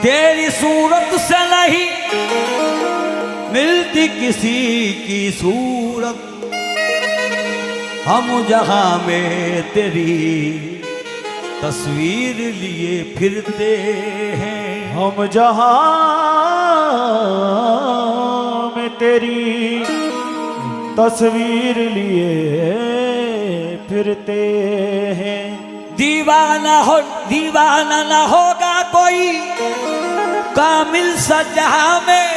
तेरी सूरत से नहीं मिलती किसी की सूरत, हम जहां में तेरी तस्वीर लिए फिरते हैं। हम जहां में तेरी तस्वीर लिए फिरते हैं। दीवाना ना होगा कोई कामिल सा जहां में,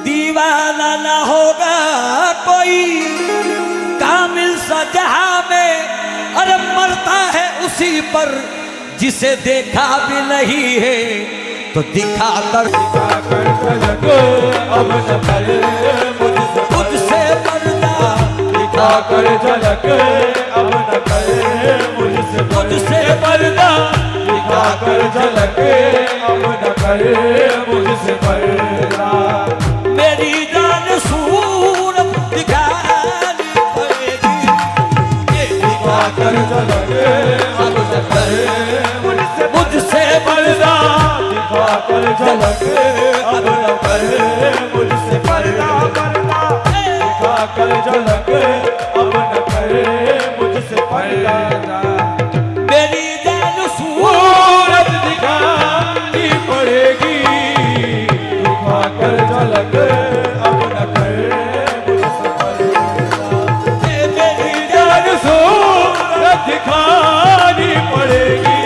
दीवाना ना होगा कोई कामिल सा जहां में। अरे मरता है उसी पर जिसे देखा भी नहीं है, तो दिखा कर झलक अब न कर मुझसे पर्दा, दिखा कर झलक अब न कर मुझसे पर्दा, दिखा कर झलक अब न कर मुझसे पर्दा। मेरी जान सूरत दिखानी पड़ेगी, दिखा कर झलक अब न कर मुझसे पर्दा, दिखा कर झलक अब न कर मुझसे पर्दा। दिखा कर झलक अब न कर मुझसे पर्दा। मेरी जान सूरत दिखानी पड़ेगी, दिखा कर झलक अब न कर मुझसे पर्दा। मेरी जान सूरत दिखानी पड़ेगी,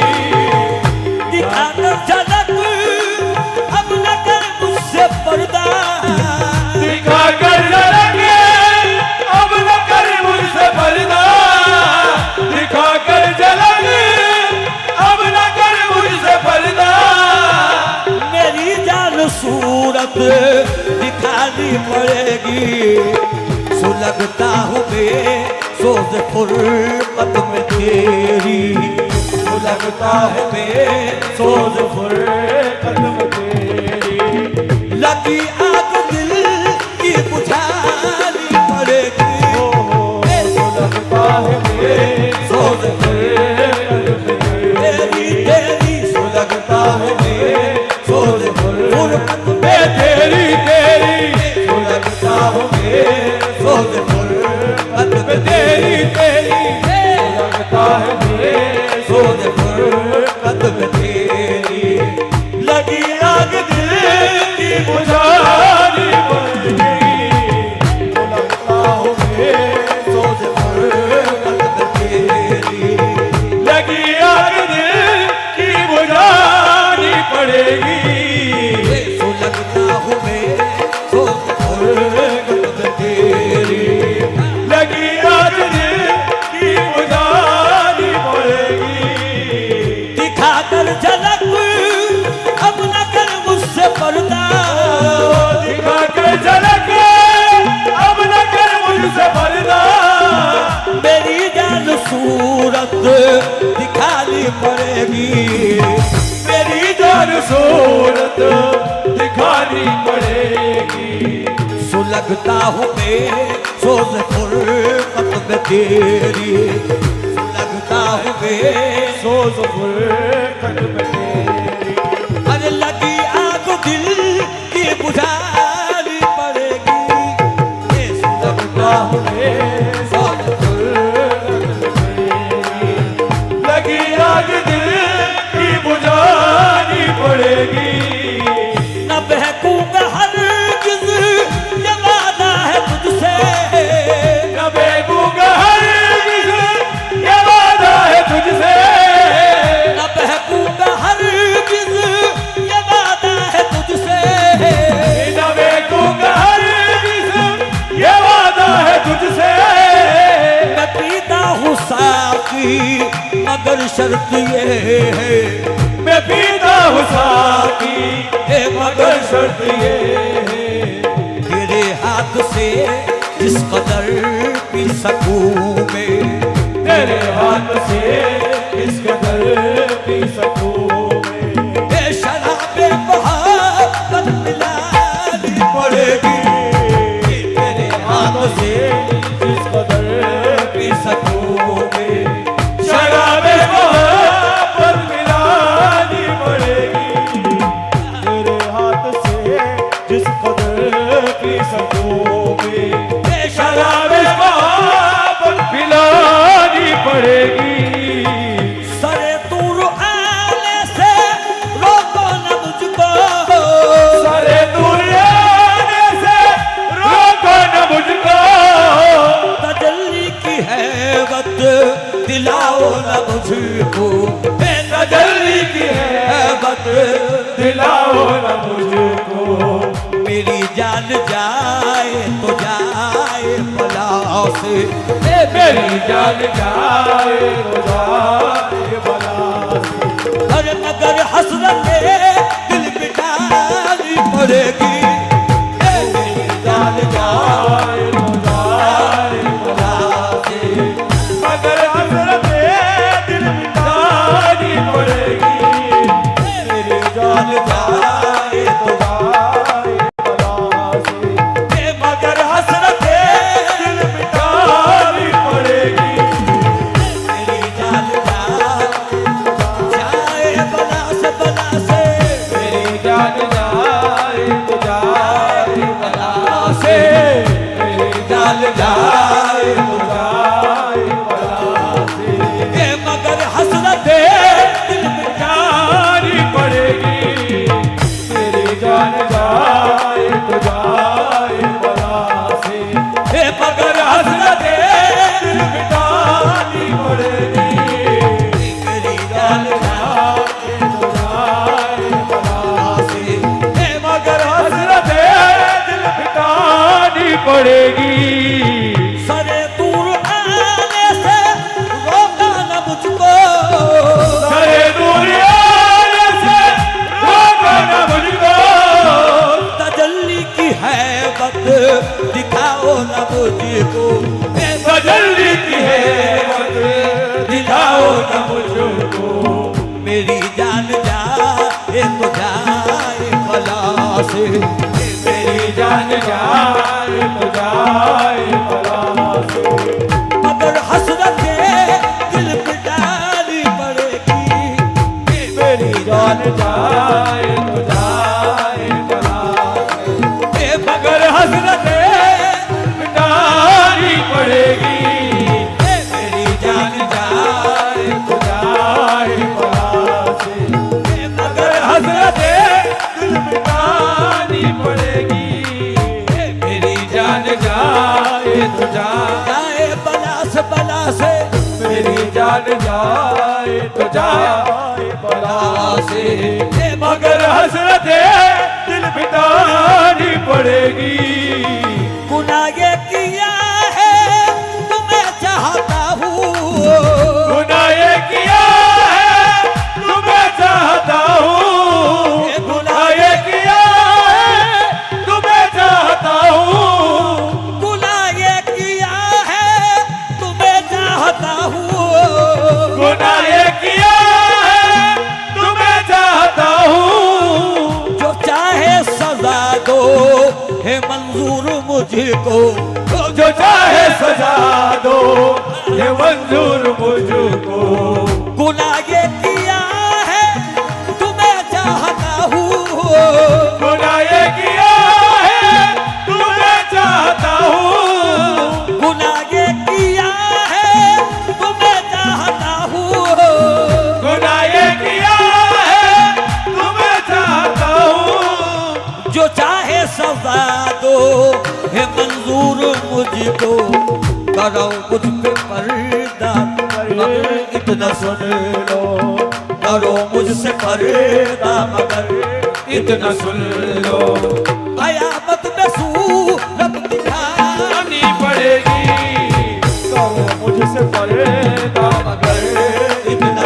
दिखा कर झलक अब न कर मुझसे पर्दा, दिखा कर झलक अब न कर मुझसे पर्दा। दिखा कर झलक अब न कर मुझसे पर्दा। मेरी जान सूरत दिखानी पड़ेगी। सुलगता हूँ मैं सोच फुर्सत में तेरी, लगता है मैं सोच फुर्सत में तेरी। लगी आग दिल की बुझानी पड़ेगी। लगता है मैं सोच फुर्सत में तेरी तेरी लगता है मैं सोच फुर्सत में तेरी लगता हूँ मैं सोच फुर्सत में तेरी लगता है मैं सोच फुर्सत में तेरी। लगी आग दिल की बुझानी पड़ेगी, लगता हूँ मैं सोच फुर्सत में तेरी। लगी आग दिल की बुझानी पड़ेगी, सुलगता हूँ मैं सोच फुर्सत में तेरी। लगी आग दिल की बुझानी पड़ेगी, दिखा कर झलक अब न कर मुझसे पर्दा, दिखा कर झलक अब न कर मुझसे पर्दा। मेरी जान सूरत दिखानी पड़ेगी। मेरी जान सूरत दिखानी पड़ेगी, सुलगता हूँ मैं सोच फुर्सत में तेरी, सुलगता हूँ मैं सोच फुर्सत में तेरी। अरे लगी आग दिल की बुझानी पड़ेगी। ये लगता हूँ मैं सोच फुर्सत में तेरी। लगी आग दिल की बुझानी पड़ेगी, न बहकूंगा हरगिज़ ये वादा है तुझसे, न बेगूंगा हरगिज़ ये वादा है तुझसे। न बहकूंगा हर मगर शर्त ये है, मैं पीता हूँ साकी मगर शर्त ये है, तेरे हाथ से जिस कदर पी सकूं मैं, तेरे हाथ से इस कदर पी सकूं मैं, शराबे मोहब्बत पिलानी पड़ेगी, तेरे हाथ से इस कदर पी सकूं मैं, शराबे मोहब्बत पिलानी पड़ेगी, तेरे हाथ से जिस कदर पी सकूं मैं, शराबे मोहब्बत पिलानी पड़ेगी। सरे दूर आने से रोको न मुझको, सारे दूर आने से रोको न मुझको, तजल्ली की हैबत दिलाओ न मुझको, तजल्ली की हैबत दिलाओ न मुझको, मेरी जान जाए तो जाए बला से, मेरी जान जाए तो जाए बला से, अरे मगर हसरत दिल मिटानी पड़ेगी, मेरी जान जाए तो जाए बला से, मगर हसरत दिल मिटानी पड़ेगी, मेरी जान जाए तो जाए बला से, मगर हसरत दिल मिटानी पड़ेगी, मेरी जान जाए बला से, मेरी जान जाए तो जाए बला से, मेरी जान जाए तो जाए बला से, मगर हसरत दिल मिटानी पड़ेगी, मेरी जान जाए तो जाए बला से, मगर हसरत दिल मिटानी पड़ेगी, मेरी जान जाए तो जाए बला से, मगर हसरत दिल मिटानी पड़ेगी। सरे दूर आने से रोका न मुझको, करे दूर आने से रोको न मुझको, तजल्ली की हैबत दिखाओ न मुझको, तजल्ली की हैबत दिखाओ न मुझको, मेरी जान जाए तो जाए भला से, मेरी जान जाए तो जाए बला से, मगर हसरत दिल मिटानी पड़ेगी, मेरी जान जाए तो जाए बला से, मगर हसरत मिटानी पड़ेगी, मेरी जान जाए तो जाए बला से, मगर हसरत दिल मिटानी पड़ेगी, मेरी जान जाए तो जाए बला से, मेरी जान जाए तो जाए बला से, मगर हसरत दिल मिटानी पड़ेगी, गुनाह ये किया है तुम्हें चाहता हूँ, गुनाह ये किया है तुम्हें चाहता हूँ, गुनाह ये किया है तुम्हें चाहता हूँ, गुनाह ये किया है तुम्हें चाहता हूँ, गुनाह ये किया है तुम्हें चाहता हूँ, जो चाहे सजा दो है मंजूर मुझको, जो चाहे सजा दो ये मंजूर मुझको, गुनाह ये किया है तुम्हें चाहता हूँ, गुनाह ये किया है तुम्हें चाहता हूँ, गुनाह ये किया है तुम्हें चाहता हूँ, गुनाह ये किया है तुम्हें चाहता हूँ, जो चाहे सजा दो है मंजूर मुझको, करो मुझ पे पर्दा मगर इतना सुन लो, करो मुझसे पर्दा मगर इतना सुन लो, कयामत में सूरत दिखानी पड़ेगी, करो मुझसे पर्दा मगर इतना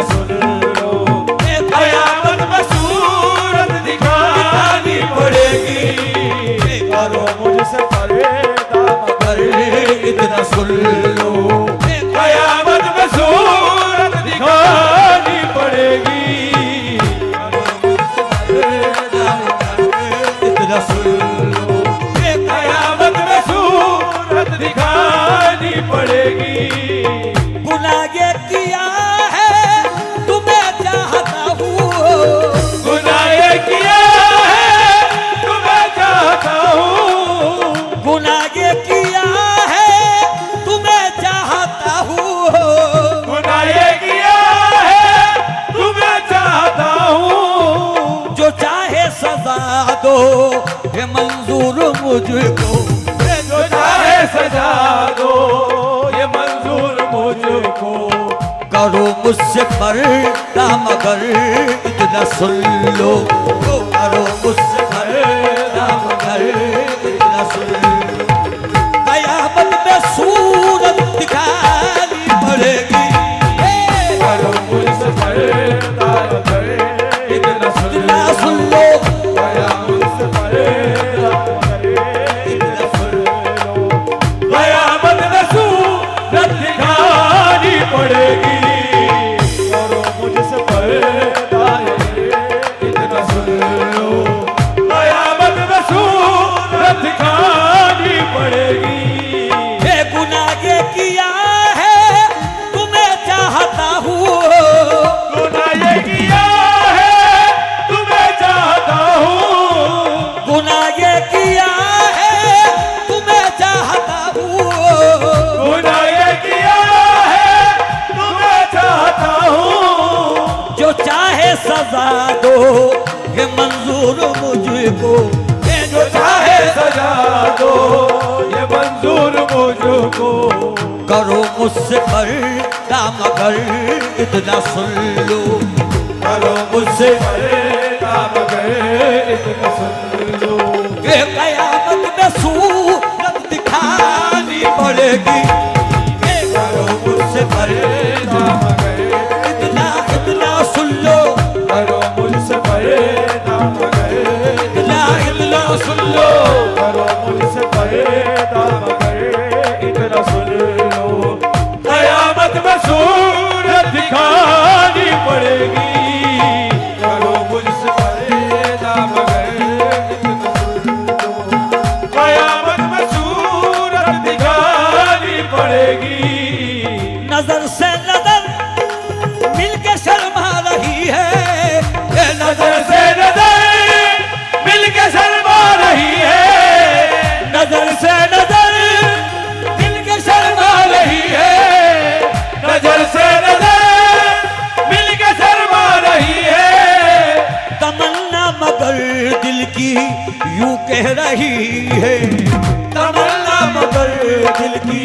दो ये मंजूर मुझको, जो चाहे सजा दो ये मंजूर मुझको। करो मुझसे पर्दा मगर इतना सुन लो, करो मुझसे पर्दा मगर इतना सुन लो। कयामत में सूरत दिखानी पड़ेगी, करो मुझसे पर्दा मगर इतना सुन लो, गया मुझसे पर्दा मगर इतना सुन लो। कयामत में सूरत दिखानी पड़ेगी, करो मुझसे पर्दा इतना सुन लो। कयामत में सूरत दिखानी पड़ेगी। गुनाह ये किया है तुम्हें चाहता हूँ, गुनाह ये किया है तुम्हें चाहता हूँ। गुनाह ये किया है तुम्हें चाहता हूँ, गुनाह ये किया है तुम्हें चाहता हूँ। जो चाहे सजा दो ये मंजूर मुझको, जो चाहे सजा दो ये मंजूर मुझको। करो मुझसे पर्दा मगर इतना सुन लो, करो मुझसे पर्दा मगर इतना सुन लो। ये कयामत में सूरत दिखानी पड़ेगी, ये करो मुझसे पर्दा मगर इतना इतना सुन लो, करो मुझसे पर्दा मगर इतना सुन लो। करो मुझसे पर्दा मगर इतना सुन लो। कयामत में सूरत दिखानी पड़ेगी, करो मुझसे पर्दा मगर इतना सुन लो। कयामत में सूरत दिखानी पड़ेगी। नजर से नजर मिलके शर्मा रही है, ये नजर नजर से नजर मिलके शर्मा रही है। नजर से नजर मिलके शर्मा रही है। नजर से नजर मिलके शर्मा रही है। तमन्ना मगर दिल की यूं कह रही है, तमन्ना मगर दिल की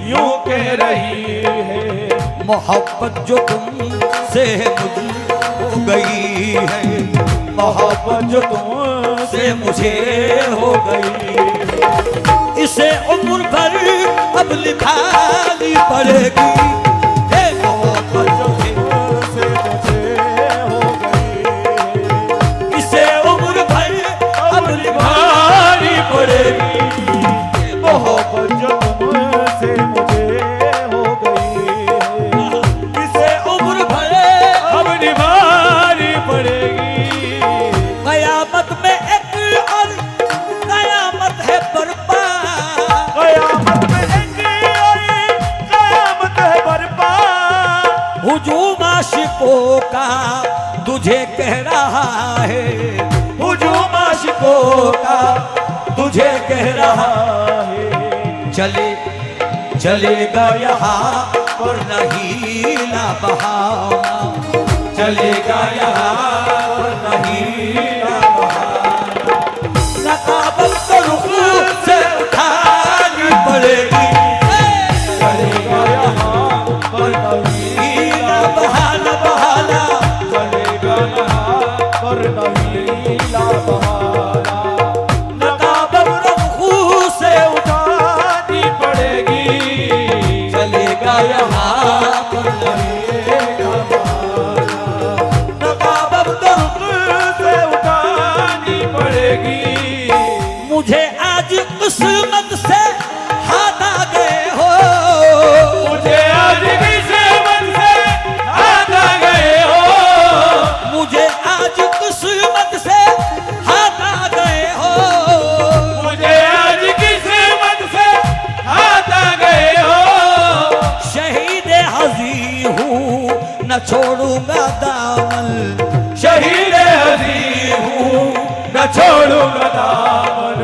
यूं कह रही है। मोहब्बत जो तुमसे मुझ हो गई है, मोहब्बत जो तुमसे मुझे हो गई, इसे उम्र भर अब लिखानी पड़ेगी, ये मोहब्बत जो तुमसे मुझे हो गई। इसे उम्र भर अब निभानी पड़ेगी। मोहब्बत जो तुमसे मुझे हो गई है। इसे उम्र भर अब निभानी पड़ेगी। कयामत में एक और कयामत है बर्पा, कयामत में एक और कयामत है बर्पा। हुजूम आशिकों का तुझे कह रहा है, हुजूम आशिकों का तुझे कह रहा है। चले चलेगा यहाँ पर नहीं ना बहाना, चलेगा यहाँ पर नहीं ना बहाना। नकाबत तो रुख से उठानी पड़ेगी, चलेगा यहाँ पर नहीं ना बहाना बहाना, चलेगा यहाँ पर नहीं ना बहाना। नकाबत तो रुख से उठानी पड़ेगी। चलेगा यहाँ पर नहीं ना बहाना, नकाबत तो रुख से उठानी पड़ेगी। मुझे आज किस्मत से हाथ आ गए हो, मुझे आज किस्मत से हाथ आ गए हो। मुझे आज किस्मत से हाथ आ गए हो, मुझे आज किस्मत से हाथ आ गए हो। शहीद हज़ी हूँ न छोड़ूंगा दामन, शहीद हज़ी हूँ न छोड़ूंगा दामन।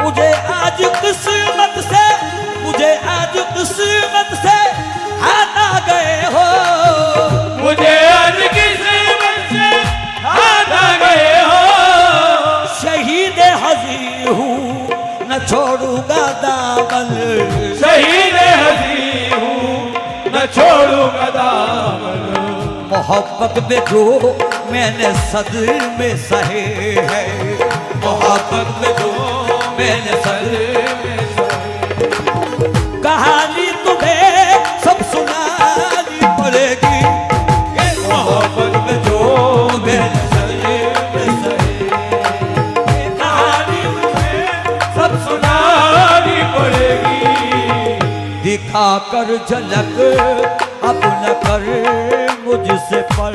मुझे आज किस्मत से, मुझे आज किस्मत से हाथ आ गए हो, मुझे आज किस्मत से हाथ आ गए हो। मोहब्बत में जो मैंने सदमे सहे है, मोहब्बत में जो मैंने सदमे सहे, कहानी तुम्हें सब सुनानी पड़ेगी, मोहब्बत में जो मैंने सदमे सहे, कहानी तुम्हें सब सुनानी पड़ेगी। दिखा कर झलक अब न कर मुझसे पर